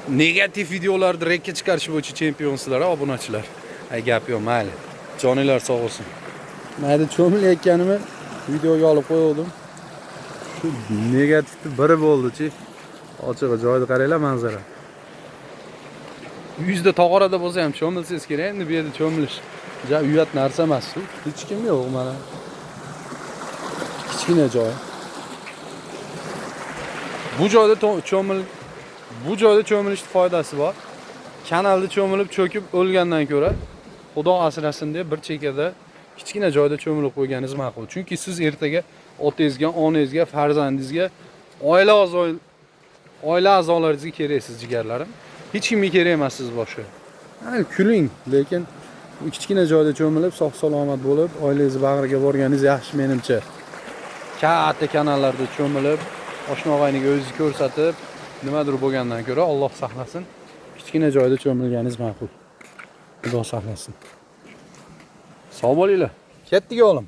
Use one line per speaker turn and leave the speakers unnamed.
negativ videolarni rekka chiqarish bo'yicha chempionsizlar, obunachilar. Ay gap yo'q, mayli. Jonilar sog' olsin. Mayli cho'milayotganimni videoga olib qo'ydim. Shu negativni biri bo'ldi-chi. Ochig'i joyda qaranglar manzara. Uyingizda tog'orada bo'lsa ham cho'milsangiz kerak, endi bu yerda cho'milish uyat narsa emas. Hech kim yo'q mana. Kichkina joy. Bu joyda cho'milishning foydasi bor. Kanalda cho'milib cho'kib o'lgandan ko'ra, Xudo asrasin deb bir chekada kichkina joyda cho'milib qo'yganingiz ma'qul. Chunki siz ertaga otangizga, onangizga, farzandingizga, oila a'zolaringizga keraksiz, jigarlarim. Hech kimga kerak emassiz boshqa. Kuling, lekin bu kichkina joyda cho'milib, sog'-salomat bo'lib, oilangizni bag'riga borganingiz yaxshi menimcha. Katta kanallarda cho'milib, oshna-og'ayniga o'zingizni ko'rsatib, nimadir bo'lgandan ko'ra, Alloh saqlasin, kichkina joyda cho'milganingiz ma'qul. Xudo saqlasin. Sog' bo'linglar. Ketdik o'g'lim.